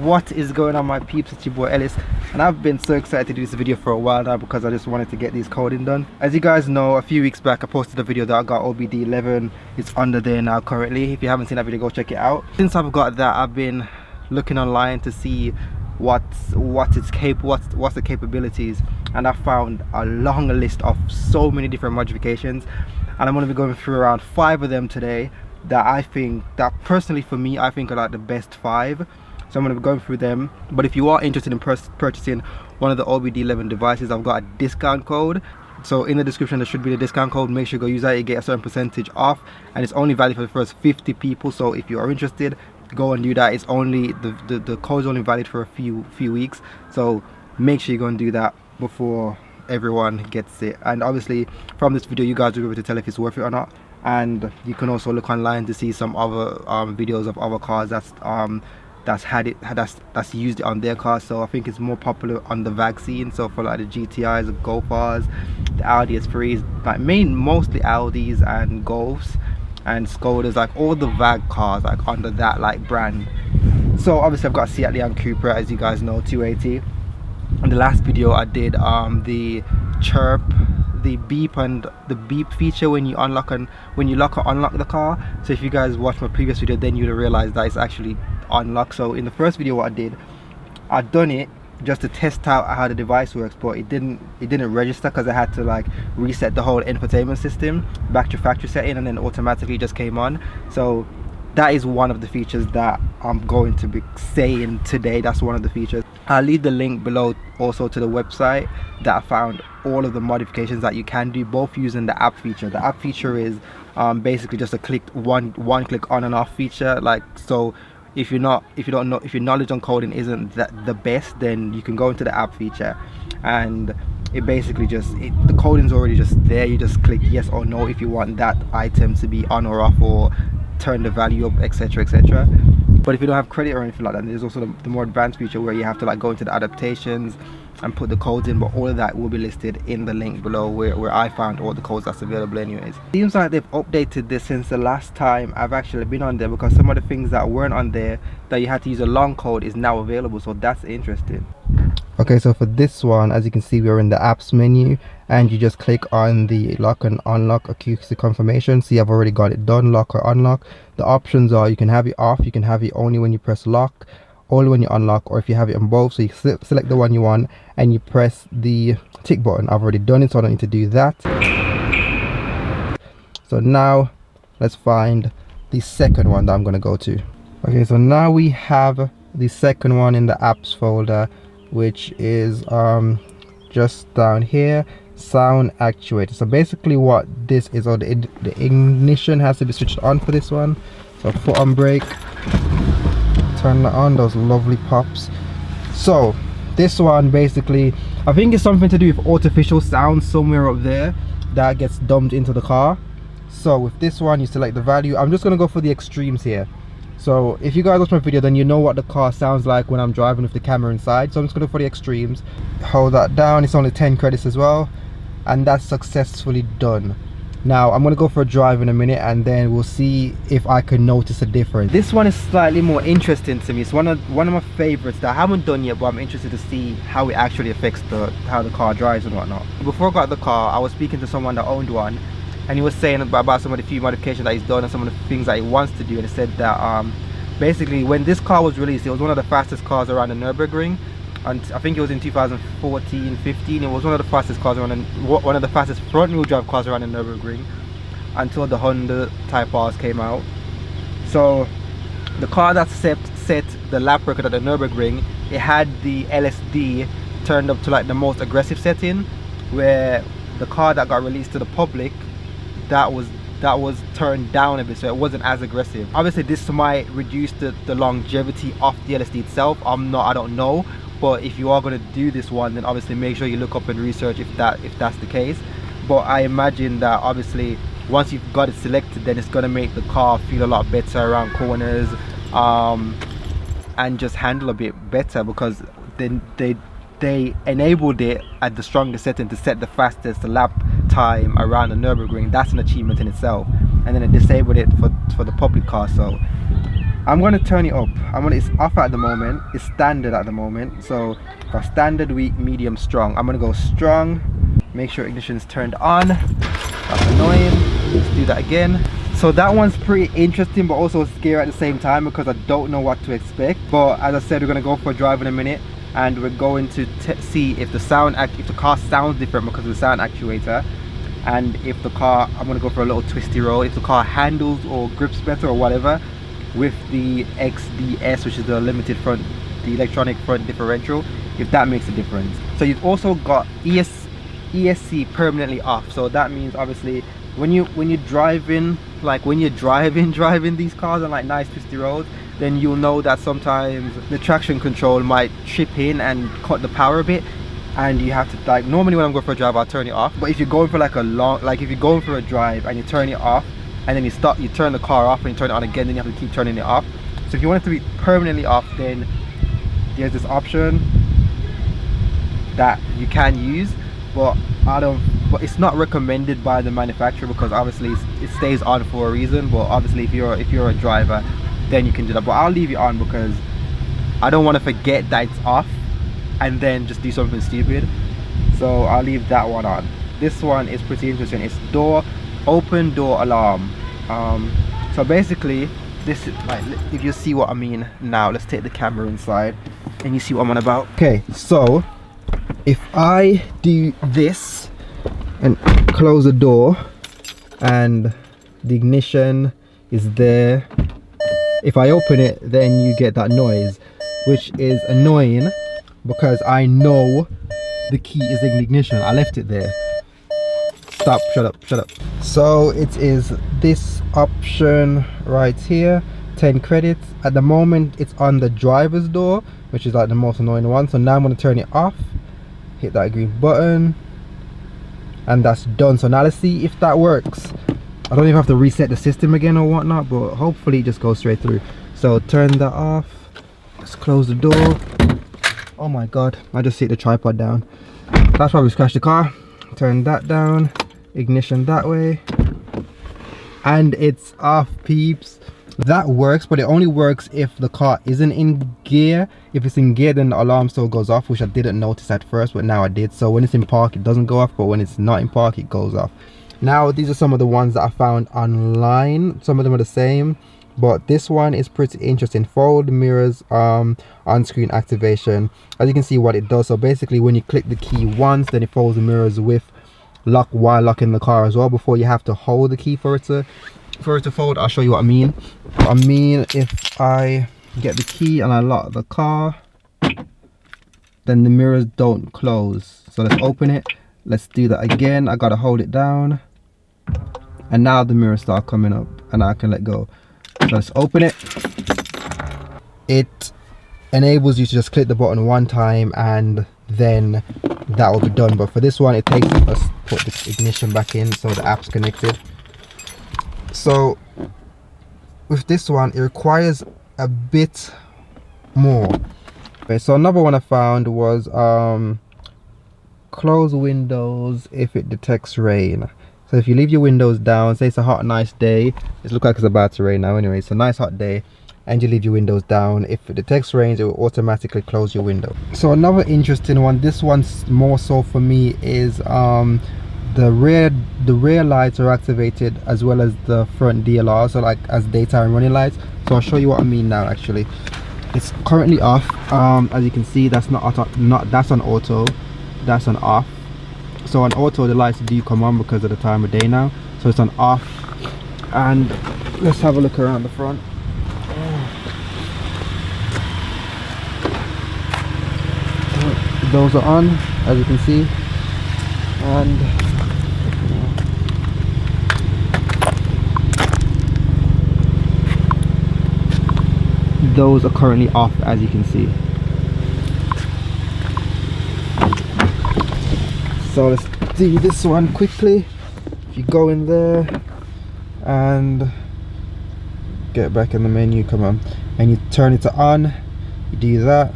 What is going on, my peeps? It's your boy Ellis, and I've been so excited to do this video for a while now because I just wanted to get these coding done. As you guys know, a few weeks back I posted a video that I got OBDeleven. It's under there now currently. If you haven't seen that video, go check it out. Since I've got that, I've been looking online to see what's the capabilities, and I found a long list of so many different modifications, and I'm going to be going through around 5 of them today that I think, that personally for me, I think are like the best 5. So I'm going to be going through them. But if you are interested in purchasing one of the OBDeleven devices, I've got a discount code. So in the description there should be the discount code. Make sure you go use that, you get a certain percentage off, and it's only valid for the first 50 people. So if you are interested, go and do that. It's only the code's only valid for a few weeks, so make sure you go and do that before everyone gets it. And obviously from this video you guys will be able to tell if it's worth it or not, and you can also look online to see some other videos of other cars that's used it on their cars. So I think it's more popular on the VAG scene, so for like the GTIs, the Golfs, the Audi S3s, like mostly Audis and Golfs and Skodas, like all the VAG cars like under that like brand. So obviously I've got a Seat Leon Cupra, as you guys know, 280. In the last video I did the chirp, the beep and the beep feature when you unlock and when you lock or unlock the car. So if you guys watched my previous video, then you'd realize that it's actually unlocked. So in the first video what I'd done it just to test out how the device works, but it didn't register because I had to like reset the whole infotainment system back to factory setting, and then automatically just came on. So that is one of the features that I'm going to be saying today. That's one of the features. I'll leave the link below also to the website that I found all of the modifications that you can do, both using the app feature. The app feature is basically just a one click on and off feature. Like, so if your knowledge on coding isn't the best, then you can go into the app feature, and it basically just the coding's already just there. You just click yes or no if you want that item to be on or off, or turn the value up, etc, etc. But if you don't have credit or anything like that, there's also the more advanced feature where you have to like go into the adaptations and put the codes in, but all of that will be listed in the link below where I found all the codes that's available anyways. Seems like they've updated this since the last time I've actually been on there, because some of the things that weren't on there that you had to use a long code is now available, so that's interesting. Okay, so for this one, as you can see, we're in the apps menu, and you just click on the lock and unlock acoustic confirmation. See, I've already got it done, lock or unlock. The options are you can have it off, you can have it only when you press lock, only when you unlock, or if you have it on both. So you select the one you want and you press the tick button. I've already done it, so I don't need to do that. So now let's find the second one that I'm going to go to. Okay, so now we have the second one in the apps folder, which is just down here, sound actuator. So basically what this is, or the ignition has to be switched on for this one. So foot on brake, turn that on, those lovely pops. So this one basically, I think it's something to do with artificial sound somewhere up there that gets dumped into the car. So with this one, you select the value. I'm just going to go for the extremes here. So if you guys watch my video, then you know what the car sounds like when I'm driving with the camera inside. So I'm just going to go for the extremes, hold that down. It's only 10 credits as well, and that's successfully done. Now I'm going to go for a drive in a minute, and then we'll see if I can notice a difference. This one is slightly more interesting to me. It's one of my favorites that I haven't done yet, but I'm interested to see how it actually affects how the car drives and whatnot. Before I got the car, I was speaking to someone that owned one, and he was saying about some of the few modifications that he's done and some of the things that he wants to do. And he said that basically when this car was released, it was one of the fastest cars around the Nürburgring, and I think it was in 2014-15. It was one of the fastest cars around, one of the fastest front wheel drive cars around the Nürburgring, until the Honda Type R's came out. So the car that set the lap record at the Nürburgring, it had the LSD turned up to like the most aggressive setting, where the car that got released to the public, that was turned down a bit, so it wasn't as aggressive. Obviously this might reduce the longevity of the LSD itself. I don't know, but if you are going to do this one, then obviously make sure you look up and research if that's the case. But I imagine that obviously once you've got it selected, then it's going to make the car feel a lot better around corners, and just handle a bit better, because then they enabled it at the strongest setting to set the fastest lap time around the Nürburgring. That's an achievement in itself. And then it disabled it for the public car. So I'm going to turn it up. It's off at the moment. It's standard at the moment. So for standard, weak, medium, strong. I'm going to go strong. Make sure ignition is turned on. That's annoying. Let's do that again. So that one's pretty interesting, but also scary at the same time because I don't know what to expect. But as I said, we're going to go for a drive in a minute, and we're going to see if the car sounds different because of the sound actuator, and if the car, I'm going to go for a little twisty roll, if the car handles or grips better or whatever with the XDS, which is the limited front, the electronic front differential, if that makes a difference. So you've also got ESC permanently off. So that means obviously when you're driving, like when you're driving these cars on like nice twisty roads, then you'll know that sometimes the traction control might chip in and cut the power a bit, and you have to, like, normally when I'm going for a drive I'll turn it off, but if you're going for like a long, like if you're going for a drive and you turn it off and then you turn the car off and you turn it on again, then you have to keep turning it off. So if you want it to be permanently off, then there's this option that you can use, but it's not recommended by the manufacturer because obviously it stays on for a reason. But obviously if you're a driver, then you can do that. But I'll leave it on because I don't want to forget that it's off and then just do something stupid. So I'll leave that one on. This one is pretty interesting. It's open door alarm. So basically this is like, if you see what I mean now, let's take the camera inside and you see what I'm on about. Okay, so if I do this and close the door and the ignition is there, if I open it, then you get that noise, which is annoying because I know the key is in the ignition. I left it there. Stop, shut up. So it is this option right here, 10 credits. At the moment it's on the driver's door, which is like the most annoying one. So now I'm going to turn it off, hit that green button, and that's done. So now let's see if that works. I don't even have to reset the system again or whatnot, but hopefully it just goes straight through. So turn that off. Let's close the door. Oh my god, I just hit the tripod down. That's probably crashed the car. Turn that down. Ignition that way. And it's off, peeps. That works, but it only works if the car isn't in gear. If it's in gear, then the alarm still goes off, which I didn't notice at first, but now I did. So when it's in park, it doesn't go off, but when it's not in park, it goes off. Now these are some of the ones that I found online. Some of them are the same, but this one is pretty interesting. Fold mirrors, on-screen activation. As you can see what it does, so basically when you click the key once, then it folds the mirrors with lock while locking the car as well, before you have to hold the key for it to fold. I'll show you what I mean. If I get the key and I lock the car, then the mirrors don't close. So let's open it. Let's do that again. I gotta hold it down, and now the mirrors start coming up and I can let go. So let's open it. It enables you to just click the button one time and then that will be done. But for this one, it takes us put the ignition back in so the app's connected. So with this one, it requires a bit more. Okay, so another one I found was close windows if it detects rain. So if you leave your windows down, say it's a hot nice day, it looks like it's about to rain now anyway, it's a nice hot day, and you leave your windows down, if it detects rain, it will automatically close your window. So another interesting one, this one's more so for me, is the rear lights are activated as well as the front DLR, so like as daytime running lights. So I'll show you what I mean now. Actually, it's currently off. As you can see, that's not that's on auto, that's on off. So on auto the lights do come on because of the time of day now, so it's on off. And let's have a look around the front. Those are on, as you can see, and those are currently off, as you can see. So let's do this one quickly. If you go in there and get back in the menu, come on, and you turn it to on, you do that.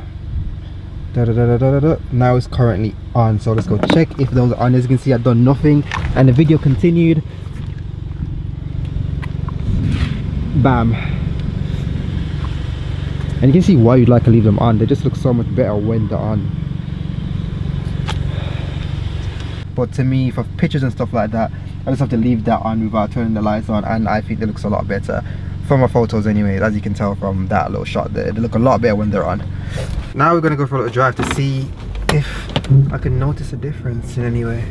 Now it's currently on, so let's go check if those are on. As you can see, I've done nothing and the video continued. Bam. And you can see why you'd like to leave them on. They just look so much better when they're on. But to me, for pictures and stuff like that, I just have to leave that on without turning the lights on, and I think it looks a lot better from my photos anyway, as you can tell from that little shot there. They look a lot better when they're on. Now we're gonna go for a little drive to see if I can notice a difference in any way.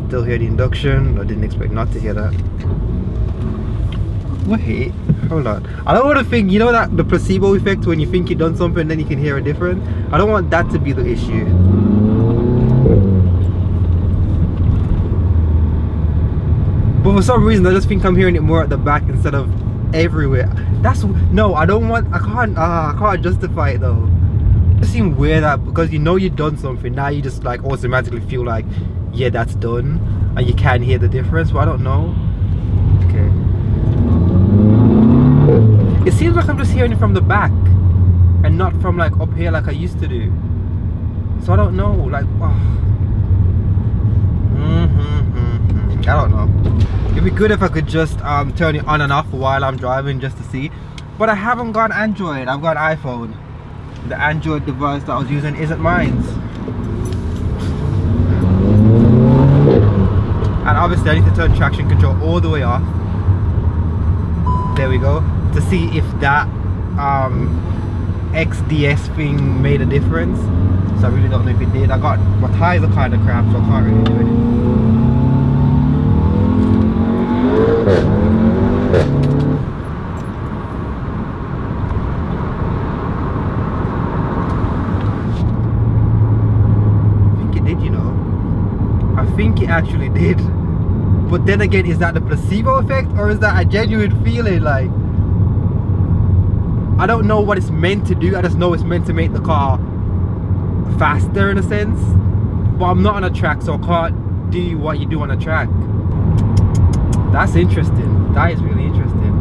Still hear the induction. I didn't expect not to hear that. Wait, hold on. I don't want to think, you know, that the placebo effect when you think you've done something and then you can hear it different. I don't want that to be the issue. But for some reason I just think I'm hearing it more at the back instead of everywhere. That's no, I don't want, I can't justify it though. It seems weird that because you know you've done something, now you just like automatically feel like, yeah, that's done, and you can hear the difference, but I don't know. Okay. It seems like I'm just hearing it from the back and not from like up here like I used to do. So I don't know, like, I don't know. It'd be good if I could just turn it on and off while I'm driving just to see. But I haven't got Android, I've got iPhone. The Android device that I was using isn't mine. And obviously I need to turn traction control all the way off. There we go. To see if that XDS thing made a difference. So I really don't know if it did. My tyres are kind of crap, so I can't really do anything. I think it did, you know. I think it actually did. But then again, is that the placebo effect or is that a genuine feeling? Like, I don't know what it's meant to do. I just know it's meant to make the car faster in a sense. But I'm not on a track, so I can't do what you do on a track. That's interesting. That is really interesting.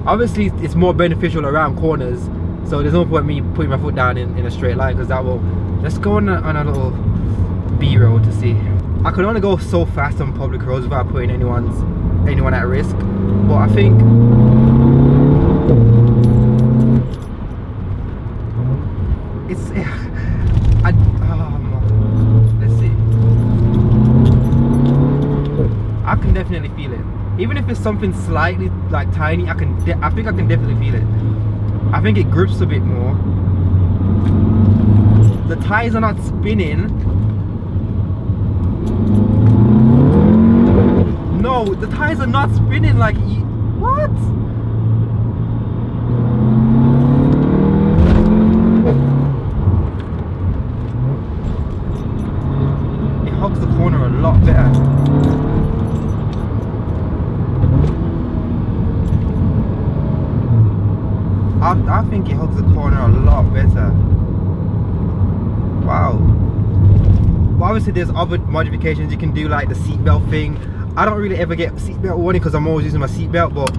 Obviously, it's more beneficial around corners. So there's no point me putting my foot down in a straight line, because that will... Let's go on a little B-road to see. I can only go so fast on public roads without putting anyone at risk. But I think it's let's see. I can definitely feel it. Even if it's something slightly like tiny, I think I can definitely feel it. I think it grips a bit more. The tires are not spinning. No, the tires are not spinning like... What? It hugs the corner a lot better. I think it hugs the corner a lot better. Wow. But obviously there's other modifications you can do, like the seatbelt thing. I don't really ever get seatbelt warning because I'm always using my seatbelt, but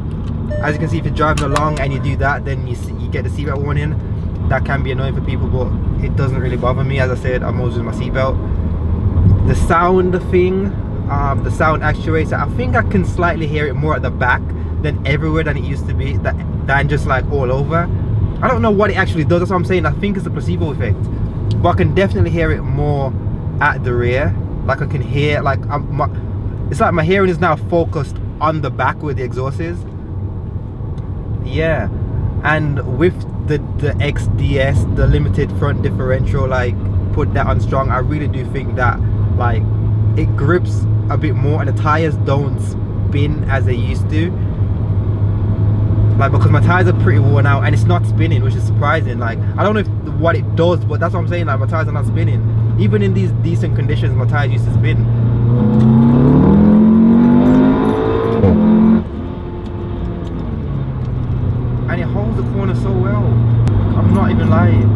as you can see, if you're driving along and you do that, then you get the seatbelt warning. That can be annoying for people, but it doesn't really bother me. As I said, I'm always using my seatbelt. The sound thing, the sound actuator, I think I can slightly hear it more at the back than everywhere than it used to be, than just like all over. I don't know what it actually does, that's what I'm saying. I think it's a placebo effect, but I can definitely hear it more at the rear. Like I can hear, like it's like my hearing is now focused on the back where the exhaust is. Yeah, and with the XDS, the limited front differential, like put that on strong, I really do think that like it grips a bit more and the tires don't spin as they used to. Like, because my tires are pretty worn out and it's not spinning, which is surprising. Like, I don't know what it does, but that's what I'm saying. Like, my tires are not spinning. Even in these decent conditions, my tires used to spin. And it holds the corner so well. I'm not even lying.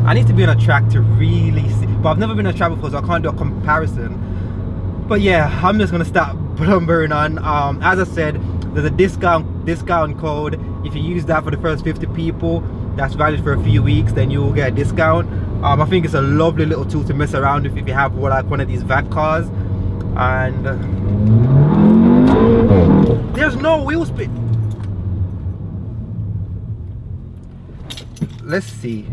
I need to be on a track to really see. but I've never been on a travel before, so I can't do a comparison. But yeah, I'm just gonna start blumbering on. As I said, there's a discount code. If you use that for the first 50 people, that's valid for a few weeks, then you will get a discount. I think it's a lovely little tool to mess around with if you have like one of these VAG cars. And there's no wheel spin. Let's see.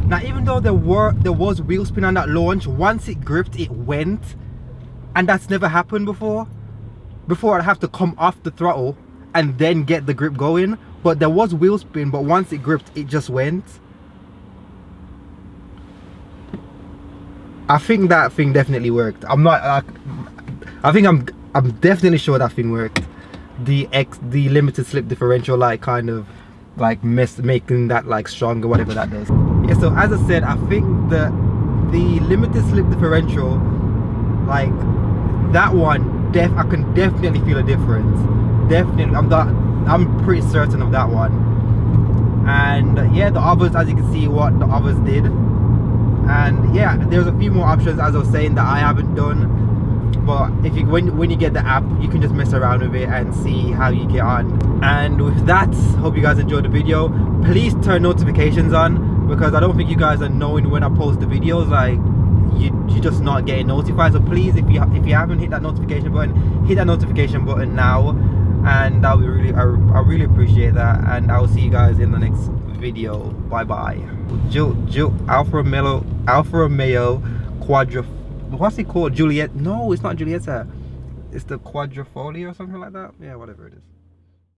Now, even though there was wheel spin on that launch, once it gripped, it went, and that's never happened before. Before, I'd have to come off the throttle and then get the grip going. But there was wheel spin, but once it gripped, it just went. I think that thing definitely worked. I'm not. I think I'm definitely sure that thing worked. The limited slip differential, like kind of like making that like stronger, whatever that does. Yeah, so as I said, I think the limited slip differential, like that one, I can definitely feel a difference. Definitely, I'm pretty certain of that one. And yeah, the others, as you can see what the others did. And yeah, there's a few more options, as I was saying, that I haven't done. But if you when you get the app, you can just mess around with it and see how you get on. And with that, hope you guys enjoyed the video. Please turn notifications on, because I don't think you guys are knowing when I post the videos. Like you're just not getting notified. So please, if you haven't hit that notification button, hit that notification button now, and that would really, I really appreciate that. And I will see you guys in the next video. Bye bye. Alfa Romeo Quadra. What's it called? Juliet? No, it's not Julietta. It's the Quadrifoglio or something like that. Yeah, whatever it is.